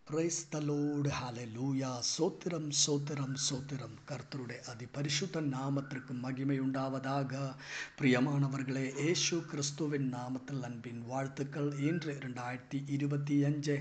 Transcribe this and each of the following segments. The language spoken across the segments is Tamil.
பிரைஸ் த லார்ட், ஹalleluya. சோத்திரம் சோத்திரம் சோத்திரம். கர்த்தருடைய அதிபரிசுத்த நாமத்திற்கு மகிமை உண்டாவதாக. பிரியமானவர்களே, இயேசு கிறிஸ்துவின் நாமத்தில் அன்பின் வாழ்த்துக்கள். இன்று 2025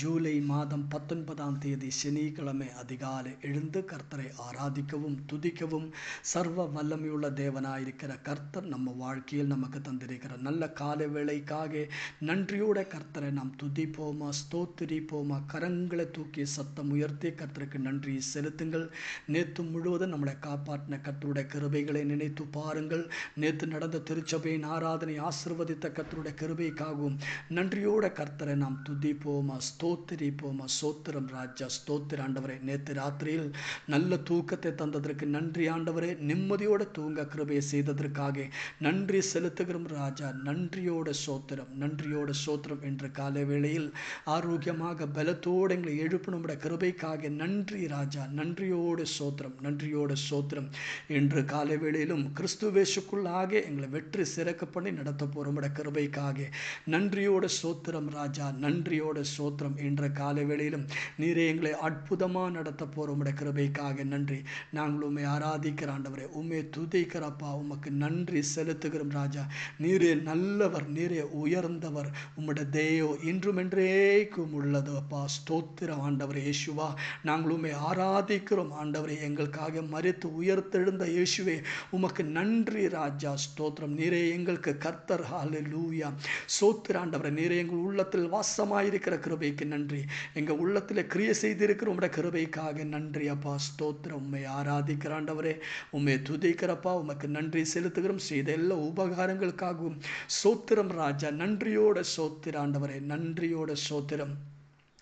ஜூலை மாதம் 19ஆம் தேதி சனிக்கிழமை அதிகாலை எழுந்து கர்த்தரை ஆராதிக்கவும் துதிக்கவும் சர்வ வல்லமையுள்ள தேவனாயிருக்கிற கர்த்தர் நம்ம வாழ்க்கையில் நமக்கு தந்திருக்கிற நல்ல காலை வேளைக்காக நன்றியோட கர்த்தரை நாம் துதிப்போமா, ஸ்தோத்திரிப்போமா. கரங்களை தூக்கி சத்தம் உயர்த்தி கர்த்தருக்கு நன்றி செலுத்துங்கள். நேற்று முழுவதும் நம்மளை காப்பாற்றின கர்த்தருடைய கிருபைகளை நினைத்து பாருங்கள். நேற்று நடந்த திருச்சபையின் ஆராதனை ஆசீர்வதித்த கர்த்தருடைய கிருபைக்காகவும் நன்றியோட கர்த்தரை நாம் துதிப்போமா, ஸ்தோத்திரிப்போமா. ஸ்தோத்திரம் ராஜா, ஸ்தோத்திர ஆண்டவரே. நேற்று ராத்திரியில் நல்ல தூக்கத்தை தந்ததற்கு நன்றி ஆண்டவரே. நிம்மதியோட தூங்க கிருபையை செய்ததற்காக நன்றி செலுத்துகிறோம் ராஜா. நன்றியோட சோத்திரம், நன்றியோட சோத்திரம். என்ற காலை வேளையில் ஆரோக்கியமாக பலத்தோடு எங்களை எழுப்பினுடைய கிருபைக்காக நன்றி ராஜா. நன்றியோடு சோத்திரம், நன்றியோடு சோத்திரம். இன்று காலை வேளையிலும் கிறிஸ்துவேசுக்குள்ளாக எங்களை வெற்றி சிறக்க பண்ணி நடத்த போறோம் கிருபைக்காக நன்றியோடு சோத்திரம் ராஜா. நன்றியோடு சோத்திரம். இன்ற காலை வேளையிலும் நீரே எங்களை அற்புதமா நடத்த போறோம் கிருபைக்காக நன்றி. நாங்கள் உண்மை ஆராதிக்கிற ஆண்டவரே, உண்மை துதிக்கிறப்பா. உமக்கு நன்றி செலுத்துகிறோம் ராஜா. நீரே நல்லவர், நீரே உயர்ந்தவர். உம்முடைய தேவ இன்றும் என்றேக்கும் உள்ளது அப்பா. ஸ்தோத்திரம் ஆண்டவரே. இயேசுவா, நாங்கள் உம்மை ஆராதிக்கிறோம் ஆண்டவரே. எங்களுக்காக மரித்து உயர்த்தெழுந்த இயேசுவே, உமக்கு நன்றி ராஜா. ஸ்தோத்திரம். நீரே எங்களுக்கு கர்த்தர். ஹல்லேலூயா. ஸ்தோத்திர ஆண்டவரே. நீரே எங்கள் உள்ளத்தில் வாசமாயிருக்கிற கிருபைக்கு நன்றி. எங்கள் உள்ளத்தில் கிரியை செய்திருக்கிற உம்முடைய கிருபைக்காக நன்றி அப்பா. ஸ்தோத்திரம். உம்மை ஆராதிக்கிற ஆண்டவரே, உம்மை துதிக்கிறப்பா. உமக்கு நன்றி செலுத்துகிறோம். செய்த எல்லா உபகாரங்களுக்காகவும் ஸ்தோத்திரம் ராஜா. நன்றியோட சோத்திர ஆண்டவரே, நன்றியோட சோத்திரம்.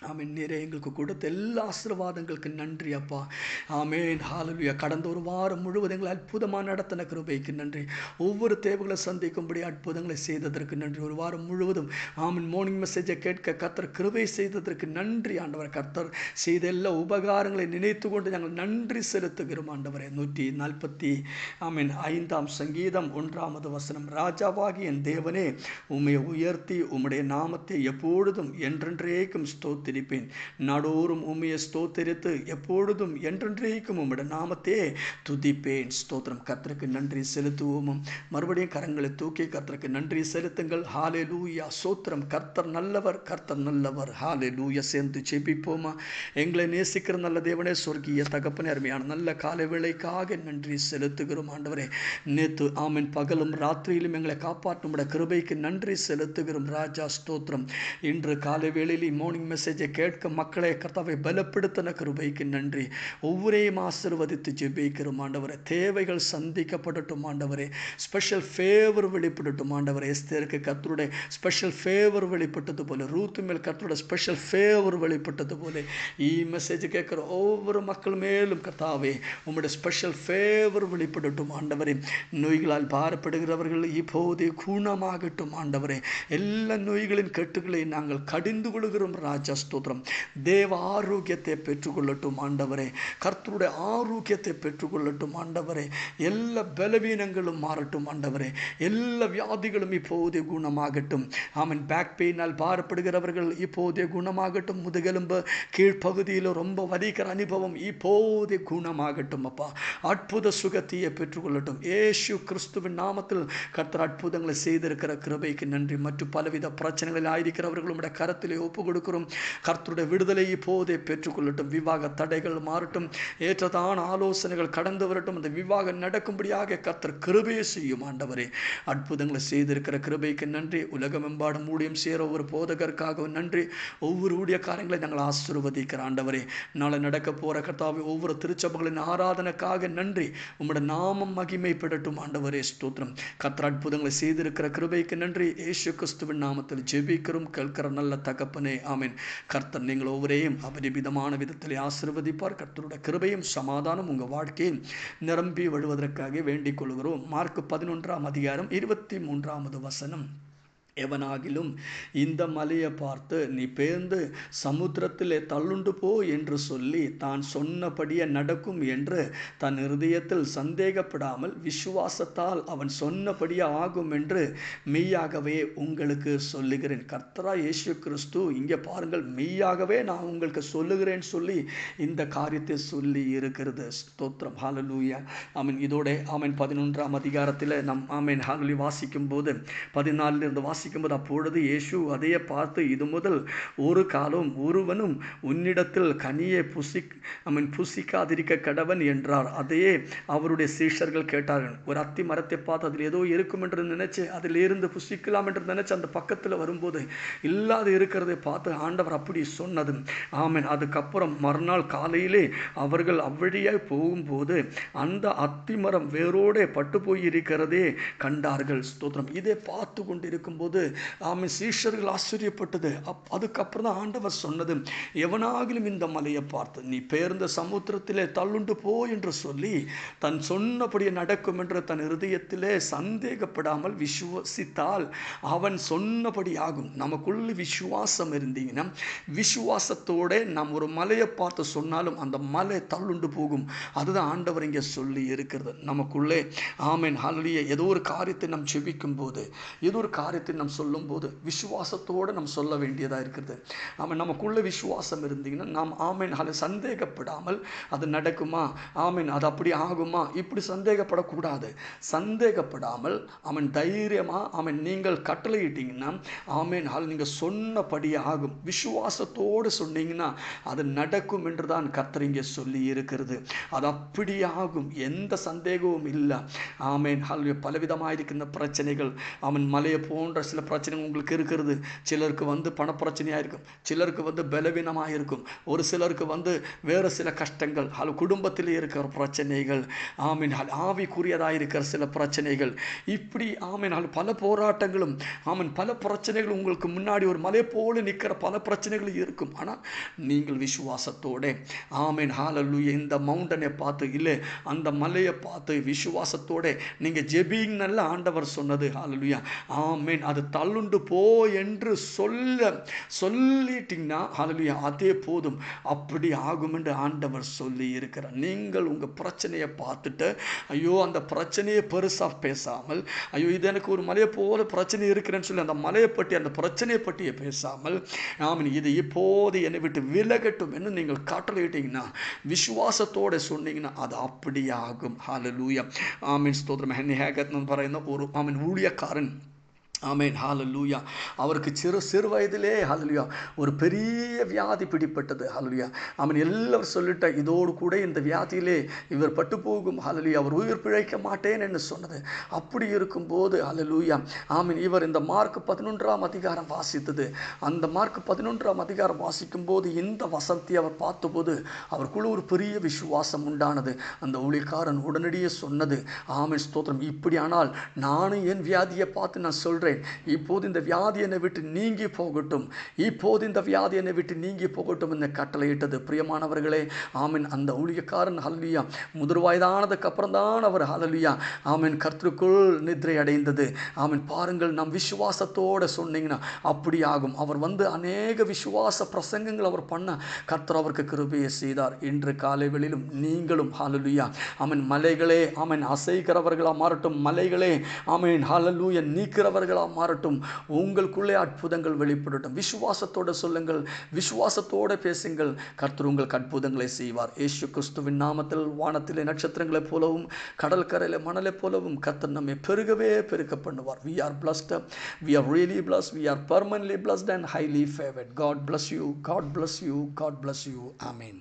ஆமீன். நீரே எங்களுக்கு கொடுத்த எல்லா ஆசீர்வாதங்களுக்கு நன்றி அப்பா. ஆமேன். ஹல்லேலூயா. கடந்த ஒரு வாரம் முழுவதும் எங்களை அற்புதமாக நடத்தின கிருபைக்கு நன்றி. ஒவ்வொரு தேவைகளை சந்திக்கும்படி அற்புதங்களை செய்ததற்கு நன்றி. ஒரு வாரம் முழுவதும் ஆமீன் மார்னிங் மெசேஜை கேட்க கர்த்தர் கிருபை செய்ததற்கு நன்றி ஆண்டவர். கர்த்தர் செய்த எல்லா உபகாரங்களை நினைத்து கொண்டு நாங்கள் நன்றி செலுத்துகிறோம் ஆண்டவரே. 145 சங்கீதம் 1வது வசனம். ராஜாவாகி என் தேவனே, உம்மை உயர்த்தி உம்முடைய நாமத்தை எப்பொழுதும் என்றென்றேக்கும் ஸ்தோத்திரிப்பேன். நாடோறும் உம்மையை ஸ்தோத்திரித்து எப்பொழுதும் என்றென்றேக்கும் உம்முடைய நாமத்தையே துதிப்பேன். ஸ்தோத்திரம். கர்த்தருக்கு நன்றி செலுத்துவோம். மறுபடியும் கரங்களை தூக்கி கர்த்தருக்கு நன்றி செலுத்துங்கள். ஹல்லேலூயா. ஸ்தோத்திரம். கர்த்தர் நல்லவர், கர்த்தர் நல்லவர். ஹல்லேலூயா. சேர்ந்து ஜெபிப்போமா. எங்களை நேசிக்கிற நல்ல தேவனே, சொர்க்கிய தகப்பனே, அருமையான நல்ல காலை வேளைக்காக நன்றி செலுத்துகிறோம் ஆண்டவரே. நேற்று ஆமீன் பகலும் ராத்திரியிலும் எங்களை காப்பாற்றும் கிருபைக்கு நன்றி செலுத்துகிறோம் ராஜா. ஸ்தோத்திரம். இன்று காலை வேளையில் மார்னிங் மெசேஜை கேட்க மக்களை கர்த்தாவை பலப்படுத்தின கிருபைக்கு நன்றி. ஒவ்வொருவரையும் ஆசீர்வதித்து ஜெபிக்கிறோம் ஆண்டவரே. தேவைகள் சந்திக்கப்படட்டும் ஆண்டவரே. ஸ்பெஷல் ஃபேவர் வெளிப்படட்டும் ஆண்டவரே. எஸ்தேருக்கு கர்த்தருடைய ஸ்பெஷல் ஃபேவர் வெளிப்பட்டது போல, ரூத் மேல் கர்த்தருடைய ஸ்பெஷல் ஃபேவர் வெளிப்பட்டது போல மெசேஜ் கேட்கிற ஒவ்வொரு மக்கள் மேலும் கர்த்தாவே உம்முடைய ஸ்பெஷல் ஃபேவர் வெளிப்படட்டும் ஆண்டவரே. நோய்களால் பாரப்படுகிறவர்கள் இப்போதே குணமாகட்டும் ஆண்டவரே. எல்லா நோய்களின் கட்டுகளை நாங்கள் கடிந்து கொள்கிறோம் ராஜா. ஸ்தோத்திரம். தேவ ஆரோக்கியத்தை பெற்றுக்கொள்ளட்டும் ஆண்டவரே. கர்த்தருடைய ஆரோக்கியத்தை பெற்றுக்கொள்ளட்டும் ஆண்டவரே. எல்லா பலவீனங்களும் மாறட்டும் ஆண்டவரே. எல்லா வியாதிகளும் இப்போதே குணமாகட்டும். ஆமீன். பேக் பெயினால் பாரப்படுகிறவர்கள் இப்போதே குணமாகட்டும். முதுகெலும்பு கீழ்ப்பகுதியில் ரொம்ப வலிக்கிற அனுபவம் இப்போதே குணமாகட்டும் அப்பா. அற்புத சுகத்தையே பெற்றுக்கொள்ளட்டும். இயேசு கிறிஸ்துவின் நாமத்தில் கர்த்தர் அற்புதங்களை செய்திருக்கிற கிருபைக்கு நன்றி. மற்றும் பலவித பிரச்சனைகளில் ஆயிருக்கிறவர்களுடைய கரத்திலே ஒப்பு கொடுக்கிறோம். கர்த்தருடைய விடுதலை இப்போதே பெற்றுக்கொள்ளட்டும். விவாக தடைகள் மாறட்டும். ஏற்றதான ஆலோசனைகள் கடந்து வரட்டும். அந்த விவாகம் நடக்கும்படியாக கர்த்தர் கிருபையை செய்யும் ஆண்டவரே. அற்புதங்களை செய்திருக்கிற கிருபைக்கு நன்றி. உலகமெம்பாடும் ஊழியம் சேர ஒவ்வொரு போதகருக்காக நன்றி. ஒவ்வொரு ஊழியக்காரங்களை நாங்கள் ஆசீர்வதிக்கிற ஆண்டவரே. நாளை நடக்க போற கர்த்தாவே ஒவ்வொரு திருச்சபைகளின் ஆராதனைக்காக நன்றி. உம்முடைய நாமம் மகிமைப்படட்டும் ஆண்டவரே. ஸ்தோத்திரம். கர்த்தர் அற்புதங்களை செய்திருக்கிற கிருபைக்கு நன்றி. இயேசு கிறிஸ்துவின் நாமத்தில் ஜெபிக்கிறோம் கேட்கிற நல்ல தகப்பனே. ஆமீன். கர்த்தர் நீங்கள் ஒவ்வொருவரையும் அபரிமிதமான விதத்தில் ஆசீர்வதிப்பார். கர்த்தருடைய கிருபையும் சமாதானம் உங்கள் வாழ்க்கையில் நிரம்பி வருவதற்காக வேண்டிக் கொள்கிறோம். மார்க் 11ஆம் அதிகாரம் 23வது வசனம். எவனாகிலும் இந்த மலையை பார்த்து நீ பேர்ந்து சமுத்திரத்திலே தள்ளுண்டு போ என்று சொல்லி தான் சொன்னபடியே நடக்கும் என்று தன் இருதயத்தில் சந்தேகப்படாமல் விசுவாசத்தால் அவன் சொன்னபடியே ஆகும் என்று மெய்யாகவே உங்களுக்கு சொல்லுகிறேன். கர்த்தராகிய இயேசு கிறிஸ்து இங்கே பாருங்கள், மெய்யாகவே நான் உங்களுக்கு சொல்லுகிறேன் சொல்லி இந்த காரியத்தை சொல்லி இருக்கிறது. ஸ்தோத்திரம், ஹல்லேலூயா. ஆமென். இதோட ஆமென் 11ஆம் அதிகாரத்தில் நம் ஆமென் ஹல்லேலூயா வாசிக்கும் போது 14 வாசிக்கும்போது அப்பொழுது இயேசு அதையே பார்த்து, இது முதல் ஒரு காலம் ஒருவனும் உன்னிடத்தில் கனியை புசிக்காதிருக்க கடவன் என்றார். அதையே அவருடைய சீஷர்கள் கேட்டார்கள். ஒரு அத்தி மரத்தை பார்த்து அதில் ஏதோ இருக்கும் என்று நினைச்சு அதில் இருந்து புசிக்கலாம் என்று நினைச்சு அந்த பக்கத்தில் வரும்போது இல்லாத இருக்கிறதை பார்த்து ஆண்டவர் அப்படி சொன்னது. ஆமென். அதுக்கப்புறம் மறுநாள் காலையிலே அவர்கள் அவ்வழியாய் போகும்போது அந்த அத்தி மரம் வேரோடு பட்டு போயிருக்கிறதே கண்டார்கள். ஸ்தோத்திரம். இதை பார்த்து கொண்டிருக்கும் போது ஆமென் சீஷர்கள் ஆச்சரியப்பட்டது. அதுக்கப்புறம் தான் ஆண்டவர் சொன்னது, எவனாகிலும் இந்த மலையை பார்த்து நீ பேர்ந்த சமுத்திரத்திலே தள்ளுண்டு போ என்று சொல்லி தன் சொன்னபடியே நடக்கும் என்று தன் இருதயத்திலே சந்தேகப்படாமல் விசுவாசித்தால் அவன் சொன்னபடி ஆகும். நமக்குள்ள விசுவாசம் இருந்தீங்கன்னா, விசுவாசத்தோட நாம் ஒரு மலையை பார்த்து சொன்னாலும் அந்த மலை தள்ளுண்டு போகும். அதுதான் ஆண்டவர் இங்கே சொல்லி இருக்கிறது. நமக்குள்ளே ஆமென் ஹல்லேலூயா ஏதோ ஒரு காரியத்தை நாம் செபிக்கும் போது, ஏதோ ஒரு காரியத்தை நாம் சொல்லும் போது விசுவாசத்தோடு நாம் சொல்ல வேண்டியதாக இருக்கிறது. ஆமென். நமக்குள்ள விசுவாசம் இருந்தீங்கன்னா நாம் ஆமென் சந்தேகப்படாமல் அது நடக்குமா, ஆமென் அது அப்படி ஆகுமா, இப்படி சந்தேகப்படக்கூடாது. சந்தேகப்படாமல் ஆமென் தைரியமா ஆமென் நீங்கள் கட்டளையிட்டீங்கன்னா ஆமென் நீங்கள் சொன்னபடி ஆகும். விசுவாசத்தோடு சொன்னீங்கன்னா அது நடக்கும் என்று தான் கர்த்தர் இங்கே சொல்லி இருக்கிறது. அது அப்படி ஆகும், எந்த சந்தேகமும் இல்லை. ஆமென் ஹல்லேலூயா. பலவிதமாக இருக்கின்ற பிரச்சனைகள் ஆமென் மலையை போன்ற சில பிரச்சனைகள் உங்களுக்கு இருக்கிறது. சிலருக்கு பணப்பிரச்சனையாக இருக்கும், சிலருக்கு பலவீனமாக இருக்கும், ஒரு சிலருக்கு வேறு சில கஷ்டங்கள், குடும்பத்தில் இருக்கிற பிரச்சனைகள், ஆமீன் ஆவிக்குரியதாக இருக்கிற சில பிரச்சனைகள், இப்படி ஆமீன் பல போராட்டங்களும் ஆமீன் பல பிரச்சனைகள் உங்களுக்கு முன்னாடி ஒரு மலை போல நிற்கிற பல பிரச்சனைகள் இருக்கும். ஆனால் நீங்கள் விசுவாசத்தோட ஆமீன் ஹல்லேலூயா இந்த மவுண்டனை பார்த்து இல்லை அந்த மலையை பார்த்து விசுவாசத்தோட நீங்கள் ஜெபிங்கல்ல ஆண்டவர் சொன்னது. ஹல்லேலூயா ஆமீன். அது தள்ளுண்டு போ என்று சொல்லிட்டீங்கன்னா ஹல்லேலூயா அதே போதும், அப்படி ஆகும் என்று ஆண்டவர் சொல்லி இருக்கிறார். நீங்கள் உங்கள் பிரச்சனையை பார்த்துட்டு ஐயோ அந்த பிரச்சனையை பெருசாக பேசாமல், ஐயோ இது எனக்கு ஒரு மலையை போல பிரச்சனை இருக்கிறேன்னு சொல்லி அந்த மலையை பற்றி அந்த பிரச்சனையை பற்றியே பேசாமல் ஆமீன் இது இப்போது என்னை விட்டு விலகட்டும் என்று நீங்கள் கட்டளையிட்டீங்கன்னா, விசுவாசத்தோடு சொன்னீங்கன்னா அது அப்படியே ஆகும். ஹல்லேலூயா ஆமீன் ஸ்தோத்திரம். ஹென்னி ஹேகத் പറയുന്ന ഒരു ആമീൻ ஊழியக்காரன் ஆமேன் ஹல்லேலூயா. அவருக்கு சிறு வயதிலே ஹல்லேலூயா ஒரு பெரிய வியாதி பிடிப்பட்டது. ஹல்லேலூயா ஆமீன். எல்லாரும் சொல்லிட்ட இதோடு கூட இந்த வியாதியிலே இவர் பட்டு போகும். ஹல்லேலூயா அவர் உயிர் பிழைக்க மாட்டேன் என்று சொன்னது. அப்படி இருக்கும்போது ஹல்லேலூயா ஆமீன் இவர் இந்த மார்க் 11ஆம் அதிகாரம் வாசித்தது. அந்த மார்க் 11ஆம் அதிகாரம் வாசிக்கும் போது இந்த வசனத்தை அவர் பார்த்தபோது அவருக்குள்ள ஒரு பெரிய விசுவாசம் உண்டானது. அந்த ஊழியக்காரன் உடனடியே சொன்னது, ஆமீன் ஸ்தோத்திரம், இப்படியானால் நானும் என் வியாதியை பார்த்து நான் சொல்கிறேன், இப்போது இந்த வியாதி என்னை விட்டு நீங்கி போகட்டும், இப்போது இந்த வியாதி என்னை விட்டு நீங்கி போகட்டும் என்று கட்டளையிட்டது. பிரியமானவர்களே ஆமீன் அந்த ஊழியக்காரன் ஹல்லேலூயா முதிர் வயதானதுக்கு அப்புறம் தான் அவர் ஹல்லேலூயா ஆமீன் கர்த்தருக்குள் நித்திரை அடைந்தது. ஆமீன் பாருங்கள், நம் விசுவாசத்தோடு சொன்னீங்கன்னா அப்படி ஆகும். அவர் அநேக விசுவாச பிரசங்கங்கள் அவர் பண்ண கர்த்தர் அவருக்கு கிருபையை செய்தார். இன்று காலைகளிலும் நீங்களும் ஹல்லேலூயா ஆமீன் மலைகளே ஆமீன் அசைக்கிறவர்களா மாறட்டும், மலைகளே ஆமீன் ஹல்லேலூயா நீக்கிறவர்கள் மாறட்டும், உங்களுக்குள்ளே அற்புதங்கள் வெளிப்படட்டும். விசுவாசத்தோடு சொல்லுங்கள், விசுவாசத்தோடு பேசுங்கள், கர்த்தர் உங்களுக்கு அற்புதங்களை செய்வார். இயேசு கிறிஸ்துவின் நாமத்தில் வானத்திலே நட்சத்திரங்களைப் போலவும் கடல் கரையிலே மணலைப் போலவும் கர்த்தர் நம்மை பெருகவே பெருக்க பண்ணுவார். We are blessed, we are really blessed, we are permanently blessed and highly favored. God bless you, God bless you, God bless you. Amen.